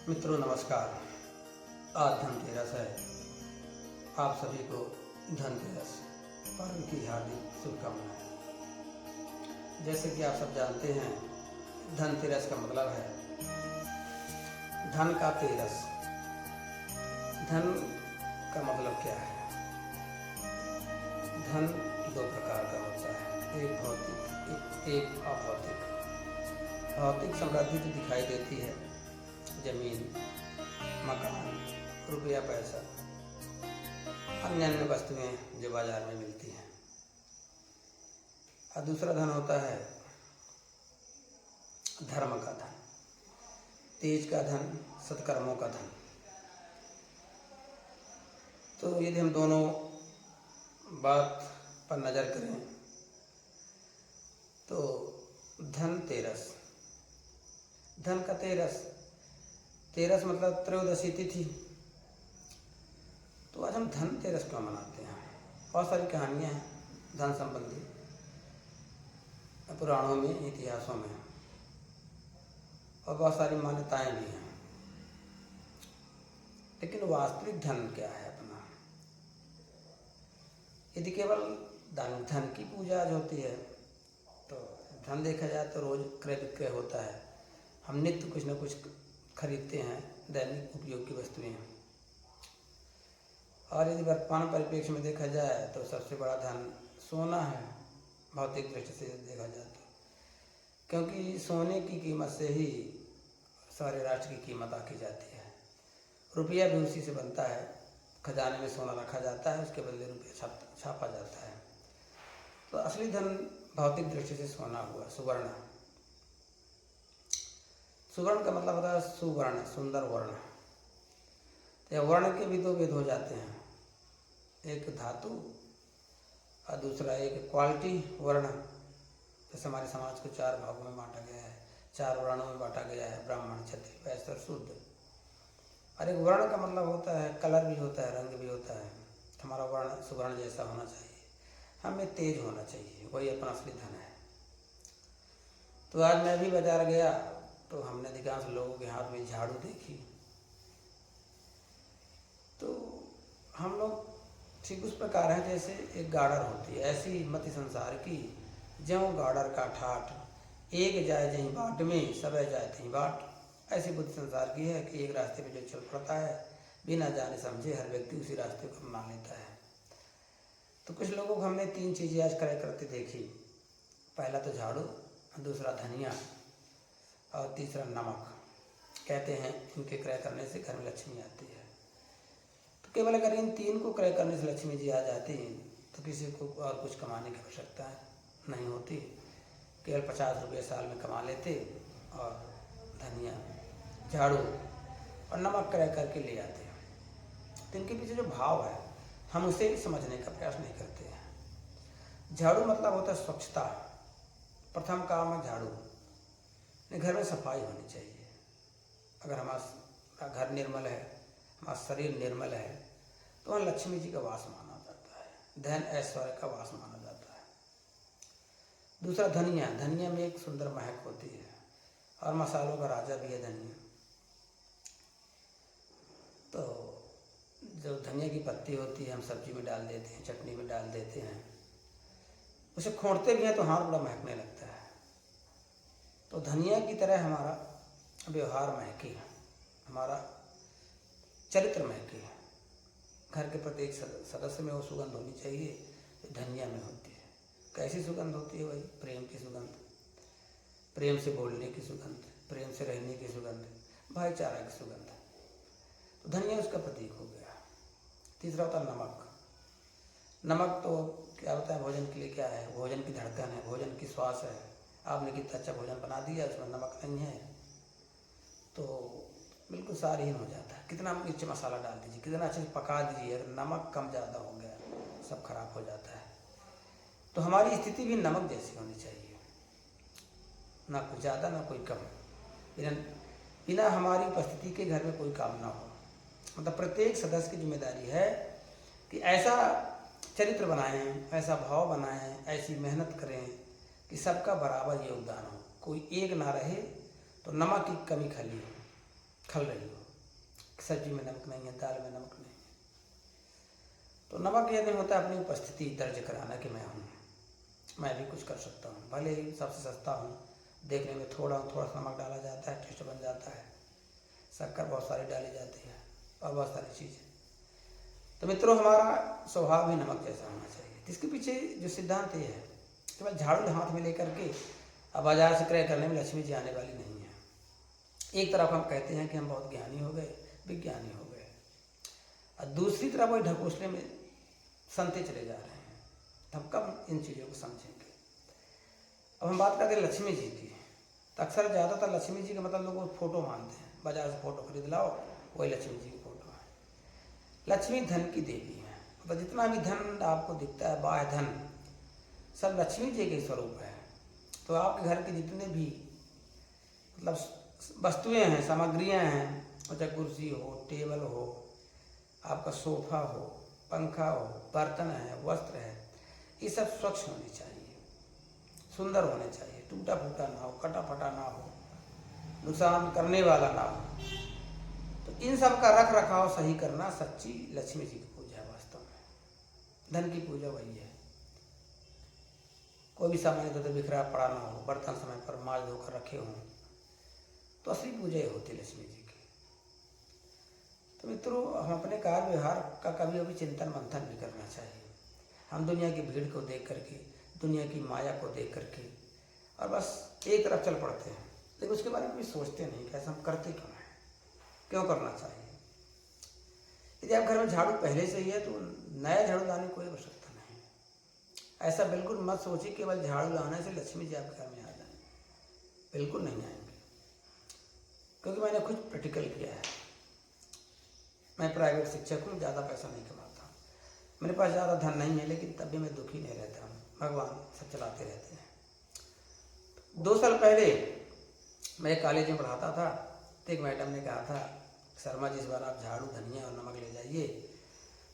मित्रों नमस्कार। आज धनतेरस है। आप सभी को धनतेरस पर्व की हार्दिक शुभकामनाएं। जैसे कि आप सब जानते हैं, धनतेरस का मतलब है धन का तेरस। धन का मतलब क्या है? धन दो प्रकार का होता है, एक भौतिक एक अभौतिक। भौतिक समृद्धि जो दिखाई देती है, जमीन, मकान, रुपया, पैसा, अन्य अन्य वस्तुएं जो बाजार में मिलती हैं। और दूसरा धन होता है धर्म का धन, तेज का धन, सत्कर्मों का धन। तो यदि हम दोनों बात पर नज़र करें तो धनतेरस, धन का तेरस, तेरस मतलब त्रयोदशी तिथि। तो आज हम धनतेरस क्यों मनाते हैं? बहुत सारी कहानियाँ हैं धन संबंधी, पुराणों में, इतिहासों में, और बहुत सारी मान्यताएं भी हैं। लेकिन वास्तविक धन क्या है अपना? यदि केवल धन की पूजा आज होती है तो धन देखा जाए तो रोज क्रय विक्रय होता है। हम नित्य कुछ न कुछ खरीदते हैं, दैनिक उपयोग की वस्तुएं। और यदि वर्तमान परिप्रेक्ष्य में देखा जाए तो सबसे बड़ा धन सोना है, भौतिक दृष्टि से देखा जाए तो। क्योंकि सोने की कीमत से ही सारे राष्ट्र की कीमत आकी जाती है। रुपया भी उसी से बनता है। खजाने में सोना रखा जाता है, उसके बदले रुपया छापा जाता है। तो असली धन भौतिक दृष्टि से सोना हुआ, सुवर्ण। सुवर्ण का मतलब होता है सुवर्ण, सुंदर वर्ण। तो वर्ण के भी दो भेद हो जाते हैं, एक धातु और दूसरा एक क्वालिटी वर्ण। जैसे हमारे समाज को 4 भागों में बांटा गया है, 4 वर्णों में बांटा गया है, ब्राह्मण, क्षत्रिय, वैश्य और शूद्र। और एक वर्ण का मतलब होता है कलर भी होता है, रंग भी होता है। हमारा वर्ण सुवर्ण जैसा होना चाहिए, हमें तेज होना चाहिए, वही अपना असली धन है। तो आज मैं भी बाजार गया तो हमने अधिकांश लोगों के हाथ में झाड़ू देखी। तो हम लोग ठीक उस प्रकार हैं जैसे एक गाड़र होती है, ऐसी मति संसार की ज्यों गाड़र का ठाठ, एक जाए जहीं बाट में, सब जाए तहीं बाट। ऐसी बुद्धि संसार की है कि एक रास्ते पे जो चल पड़ता है, बिना जाने समझे हर व्यक्ति उसी रास्ते को मान लेता है। तो कुछ लोगों को हमने 3 चीज़ें आज क्रय करते देखी। पहला तो झाड़ू, दूसरा धनिया और तीसरा नमक। कहते हैं इनके क्रय करने से घर में लक्ष्मी आती है। तो केवल अगर इन 3 को क्रय करने से लक्ष्मी जी आ जाती तो किसी को और कुछ कमाने की आवश्यकता नहीं होती। केवल 50 रुपये साल में कमा लेते और धनिया, झाड़ू और नमक क्रय करके ले आते हैं। तो इनके पीछे जो भाव है हम उसे समझने का प्रयास नहीं करते हैं। झाड़ू मतलब होता है स्वच्छता। प्रथम काम है झाड़ू। घर में सफाई होनी चाहिए। अगर हमारा घर निर्मल है, हमारा शरीर निर्मल है, तो वहाँ लक्ष्मी जी का वास माना जाता है, धन ऐश्वर्य का वास माना जाता है। दूसरा धनिया, धनिया में एक सुंदर महक होती है और मसालों का राजा भी है धनिया। तो जो धनिया की पत्ती होती है हम सब्जी में डाल देते हैं, चटनी में डाल देते हैं, उसे खोंटते भी हैं तो हाथ बड़ा महकने लगता है। तो धनिया की तरह हमारा व्यवहार महके, हमारा चरित्र महके। घर के प्रत्येक सदस्य में वो सुगंध होनी चाहिए जो धनिया में होती है। कैसी सुगंध होती है? वही प्रेम की सुगंध, प्रेम से बोलने की सुगंध, प्रेम से रहने की सुगंध, भाईचारा की सुगंध। तो धनिया उसका प्रतीक हो गया। तीसरा होता है नमक। नमक तो क्या होता है? भोजन के लिए क्या है? भोजन की धड़कन है, भोजन की श्वास है। आपने कितना अच्छा भोजन बना दिया, उसमें नमक नहीं है तो बिल्कुल सारहीन हो जाता है। कितना मिर्च मसाला डाल दीजिए, कितना अच्छे से पका दीजिए, अगर नमक कम ज़्यादा हो गया सब खराब हो जाता है। तो हमारी स्थिति भी नमक जैसी होनी चाहिए, ना कुछ ज़्यादा ना कोई कम। बिना हमारी उपस्थिति के घर में कोई काम ना हो। मतलब प्रत्येक सदस्य की जिम्मेदारी है कि ऐसा चरित्र बनाएं, ऐसा भाव बनाएं, ऐसी मेहनत करें कि सबका बराबर योगदान हो, कोई एक ना रहे तो नमक की कमी खल रही हो, सब्जी में नमक नहीं है, दाल में नमक नहीं है। तो नमक यह नहीं होता अपनी उपस्थिति दर्ज कराना कि मैं हूँ, मैं भी कुछ कर सकता हूँ। भले ही सबसे सस्ता हूँ, देखने में थोड़ा सा नमक डाला जाता है, टेस्ट बन जाता है, शक्कर बहुत सारी डाली जाती है और बहुत सारी चीज़ें। तो मित्रों, हमारा स्वभाव भी नमक जैसा होना चाहिए। इसके पीछे जो सिद्धांत ये है कि बस झाड़ू हाथ में लेकर के अब बाजार से क्रय करने में लक्ष्मी जी आने वाली नहीं है। एक तरफ हम कहते हैं कि हम बहुत ज्ञानी हो गए, विज्ञानी हो गए, और दूसरी तरफ वही ढकोसले में संते चले जा रहे हैं। तो हम कब इन चीज़ों को समझेंगे? अब हम बात करते हैं लक्ष्मी जी की। तो अक्सर ज़्यादातर लक्ष्मी जी का मतलब लोग फोटो मानते हैं, बाजार से फोटो खरीद लाओ, वही लक्ष्मी जी की फोटो है। लक्ष्मी धन की देवी है, मतलब जितना भी धन आपको दिखता है, बाह्य धन, सब लक्ष्मी जी के स्वरूप है। तो आपके घर के जितने भी मतलब वस्तुएं हैं, सामग्रियां हैं, चाहे कुर्सी हो, टेबल हो, आपका सोफा हो, पंखा हो, बर्तन है, वस्त्र है, ये सब स्वच्छ होने चाहिए, सुंदर होने चाहिए, टूटा फूटा ना हो, कटा फटा ना हो, नुकसान करने वाला ना हो। तो इन सब का रख रखाव सही करना सच्ची लक्ष्मी जी की पूजा है। वास्तव में धन की पूजा वही है। कोई भी सामान इधर बिखरा पड़ा ना हो, बर्तन समय पर माज धोकर रखे हों, तो असली पूजा ही होती है लक्ष्मी जी की। तो मित्रों, हम अपने कार्य व्यवहार का कभी कभी चिंतन मंथन भी करना चाहिए। हम दुनिया की भीड़ को देख करके, दुनिया की माया को देख करके और बस एक तरफ चल पड़ते हैं, लेकिन उसके बारे में भी सोचते नहीं कि ऐसा हम करते क्यों हैं, क्यों करना चाहिए। यदि आप घर में झाड़ू पहले से ही है तो नया झाड़ू लाने की कोई आवश्यकता नहीं। ऐसा बिल्कुल मत सोचिए केवल झाड़ू लाने से लक्ष्मी जी आपके घर में आ जाएंगे, बिल्कुल नहीं आएंगे। क्योंकि मैंने खुद प्रैक्टिकल किया है। मैं प्राइवेट शिक्षक हूँ, ज़्यादा पैसा नहीं कमाता, मेरे पास ज़्यादा धन नहीं है, लेकिन तब भी मैं दुखी नहीं रहता हूँ, भगवान सब चलाते रहते हैं। 2 साल पहले मैं एक कॉलेज में पढ़ाता था, तो एक मैडम ने कहा था, शर्मा जी इस बार आप झाड़ू, धनिया और नमक ले जाइए,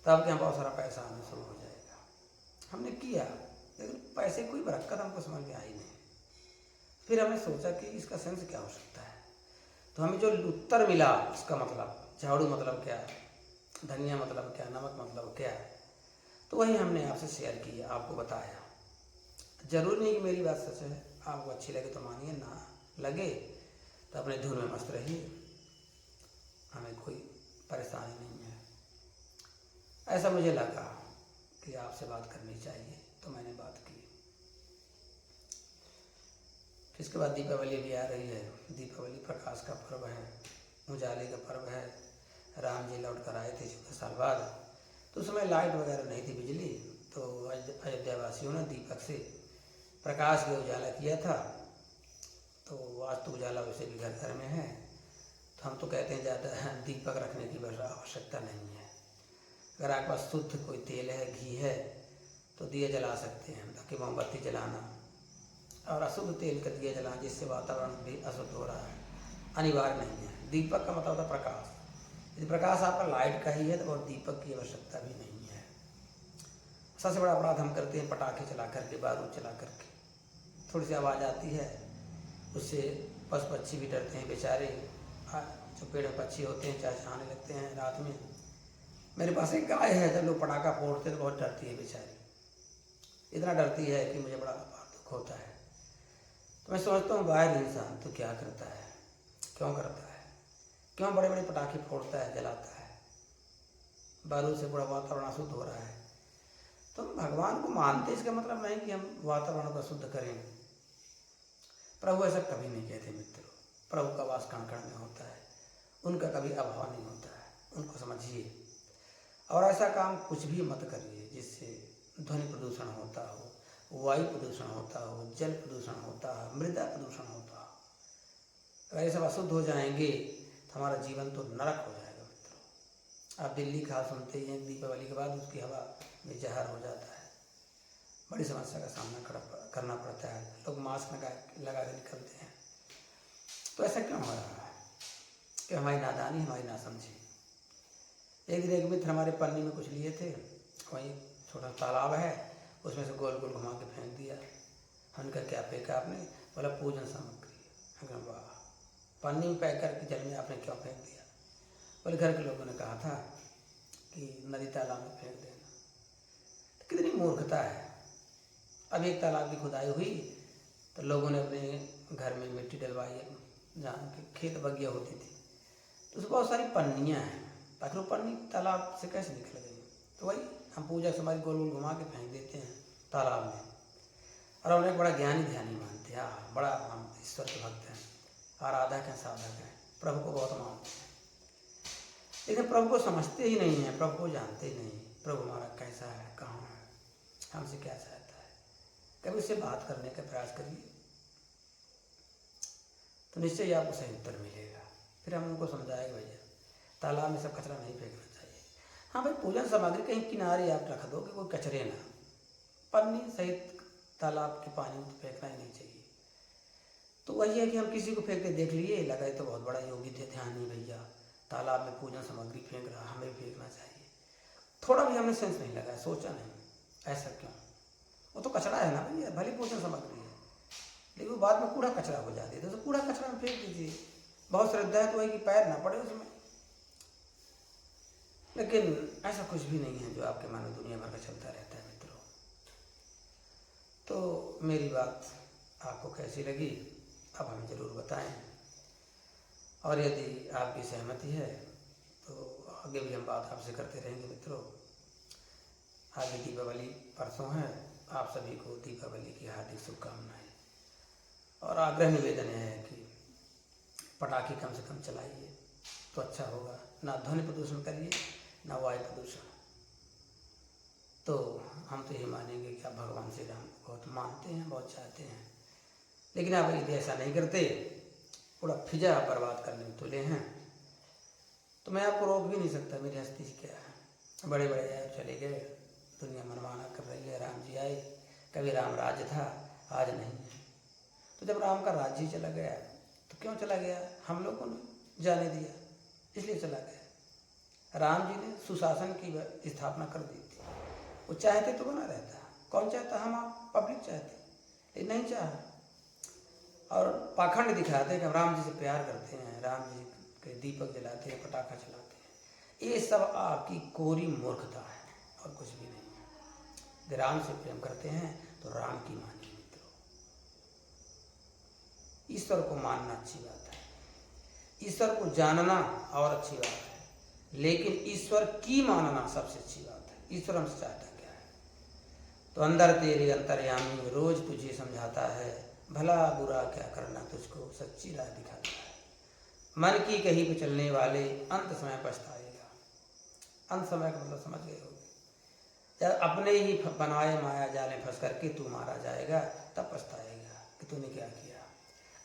तो आपके यहाँ बहुत सारा पैसा आना शुरू हो जाएगा। हमने किया, लेकिन पैसे कोई बरकत हमको समझ में आई नहीं। फिर हमने सोचा कि इसका सेंस क्या हो सकता है। तो हमें जो उत्तर मिला, उसका मतलब झाड़ू मतलब क्या, धनिया मतलब क्या, नमक मतलब क्या, तो वही हमने आपसे शेयर किया, आपको बताया। जरूरी नहीं कि मेरी बात सच है, आपको अच्छी लगे तो मानिए, ना लगे तो अपने धुन में मस्त रहिए, हमें कोई परेशानी नहीं है। ऐसा मुझे लगा कि आपसे बात करनी चाहिए, तो मैंने बात की। इसके बाद दीपावली भी आ रही है। दीपावली प्रकाश का पर्व है, उजाले का पर्व है। राम जी लौट कर आए थे 14 साल बाद, तो उस समय लाइट वगैरह नहीं थी, बिजली, तो अयोध्या वासियों ने दीपक से प्रकाश का उजाला किया था। तो आज तो उजाला वैसे भी घर घर में है, तो हम तो कहते हैं ज़्यादा दीपक रखने की आवश्यकता नहीं है। अगर आपके पास शुद्ध कोई तेल है, घी है, तो दिए जला सकते हैं, बाकी मोमबत्ती जलाना और अशुद्ध तेल का दिया जलाना, जिससे वातावरण भी अशुद्ध हो रहा है, अनिवार्य नहीं है। दीपक का मतलब होता है प्रकाश। यदि प्रकाश आपका लाइट का ही है तो और दीपक की आवश्यकता भी नहीं है। सबसे बड़ा अपराध हम करते हैं पटाखे चला करके, बारूद चला करके, थोड़ी सी आवाज़ आती है, उससे पशु पक्षी भी डरते हैं बेचारे, जो पेड़ पक्षी होते हैं चहचहाने लगते हैं रात में। मेरे पास एक गाय है, जब लोग पटाखा फोड़ते हैं तो बहुत डरती है बेचारी, इतना डरती है कि मुझे बड़ा दुख होता है। तो मैं सोचता हूँ बाहर इंसान तो क्या करता है, क्यों करता है, क्यों बड़े बड़े पटाखे फोड़ता है, जलाता है, बारूद से पूरा वातावरण अशुद्ध हो रहा है। तो हम भगवान को मानते, इसका मतलब नहीं कि हम वातावरण को शुद्ध करें। प्रभु ऐसा कभी नहीं कहते मित्रों। प्रभु का वास कण कण में होता है, उनका कभी अभाव नहीं होता है, उनको समझिए। और ऐसा काम कुछ भी मत करिए जिससे ध्वनि प्रदूषण होता हो, वायु प्रदूषण होता हो, जल प्रदूषण होता हो, मृदा प्रदूषण होता हो। अगर ये सब अशुद्ध हो जाएंगे तो हमारा जीवन तो नरक हो जाएगा मित्रों। आप दिल्ली का सुनते ही हैं, दीपावली के बाद उसकी हवा में जहर हो जाता है, बड़ी समस्या का सामना करना पड़ता है, लोग मास्क लगा के निकलते हैं। तो ऐसा क्यों हो रहा है? कि हमारी नादानी, हमारी नासमझी। एक दिन एक मित्र हमारे पन्नी में कुछ लिए थे, वहीं छोटा तालाब है, उसमें से गोल गोल घुमा के फेंक दिया। हमने कहा क्या फेंका आपने? बोला पूजन सामग्री। हमने कहा वाह, पन्नी में पैक करके जल में आपने क्यों फेंक दिया? बोले घर के लोगों ने कहा था कि नदी तालाब में फेंक देना। तो कितनी मूर्खता है। अब एक तालाब की खुदाई हुई तो लोगों ने अपने घर में मिट्टी डलवाई, जहाँ की खेत बगिया होती थी, तो उसमें बहुत सारी पन्नियाँ हैं। आखिर वो पन्नी तालाब से कैसे निकल गई? तो वही हम पूजा से हमारी गोल गोल घुमा के फेंक देते हैं तालाब में, और हम एक बड़ा ज्ञानी ध्यानी मानते हैं। हाँ, बड़ा हम ईश्वर के भक्त हैं, आराधक हैं, साधक हैं, प्रभु को बहुत मानते हैं। लेकिन प्रभु को समझते ही नहीं हैं, प्रभु को जानते ही नहीं। प्रभु हमारा कैसा है, कहाँ है, हमसे क्या चाहता है? कभी उससे बात करने का प्रयास करिए तो निश्चय ही आपको सही उत्तर मिलेगा। फिर हम उनको समझाएंगे भैया तालाब में सब कचरा नहीं फेंकना चाहिए। हाँ भाई, पूजन सामग्री कहीं किनारे आप रख दो कि कोई कचरे ना, पन्नी सहित तालाब के पानी में तो फेंकना ही नहीं चाहिए। तो वही है कि हम किसी को फेंकते देख लिए, लगा तो बहुत बड़ा योगी थे, ध्यान नहीं भैया तालाब में पूजन सामग्री फेंक रहा, हमें भी फेंकना चाहिए। थोड़ा भी हमने सेंस नहीं लगाया, सोचा नहीं ऐसा क्यों? वो तो कचरा है ना भैया, भले पूजन सामग्री है, लेकिन वो बाद में कूड़ा कचरा हो जाती है, तो कूड़ा कचरा में फेंक दीजिए। बहुत श्रद्धा है तो वही कि पैर ना पड़े उसमें। लेकिन ऐसा कुछ भी नहीं है जो आपके मन में दुनिया भर का चलता रहता है मित्रों। तो मेरी बात आपको कैसी लगी अब हमें ज़रूर बताएं, और यदि आपकी सहमति है तो आगे भी हम बात आपसे करते रहेंगे मित्रों। आगे दीपावली परसों है, आप सभी को दीपावली की हार्दिक शुभकामनाएं, और आग्रह निवेदन है कि पटाखे कम से कम चलाइए तो अच्छा होगा। ना ध्वनि प्रदूषण करिए, ना वायु प्रदूषण। तो हम तो ये मानेंगे कि आप भगवान श्री राम को बहुत मानते हैं, बहुत चाहते हैं, लेकिन आप यदि ऐसा नहीं करते, पूरा फिजा बर्बाद करने में तुले हैं, तो मैं आपको रोक भी नहीं सकता। मेरी हस्ती से क्या है, बड़े बड़े आए चले गए, दुनिया मनमाना कर रही है। राम जी आए, कभी राम राज्य था, आज नहीं है। तो जब राम का राज्य चला गया तो क्यों चला गया? हम लोगों ने जाने दिया, इसलिए चला गया। राम जी ने सुशासन की स्थापना कर दी थी, वो चाहते तो बना रहता। कौन चाहता? हम आप पब्लिक चाहती, लेकिन नहीं चाहा। और पाखंड दिखाते हैं कि हम राम जी से प्यार करते हैं, राम जी के दीपक जलाते हैं, पटाखा चलाते हैं। ये सब आपकी कोरी मूर्खता है और कुछ भी नहीं है। यदि राम से प्रेम करते हैं तो राम की मानिए मित्रों। ईश्वर को मानना अच्छी बात है, ईश्वर को जानना और अच्छी बात है, लेकिन ईश्वर की मानना सबसे अच्छी बात है। ईश्वर हमसे चाहता क्या है? तो अंदर तेरे अंतर्यामी रोज तुझे समझाता है, भला बुरा क्या करना तुझको सच्ची राह दिखाता है। मन की कहीं पे चलने वाले अंत समय पछताएगा। अंत समय का मतलब समझ गए होगे, जब अपने ही बनाए माया जाल में फंस करके तू मारा जाएगा, तब पछताएगा कि तूने क्या किया।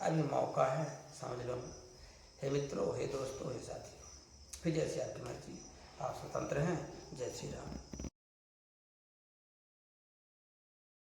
अभी मौका है, समझ लो। हे मित्रों, हे दोस्तों, हे साथियों, फिर जैसे आपकी मर्जी, आप स्वतंत्र हैं। जय श्री राम।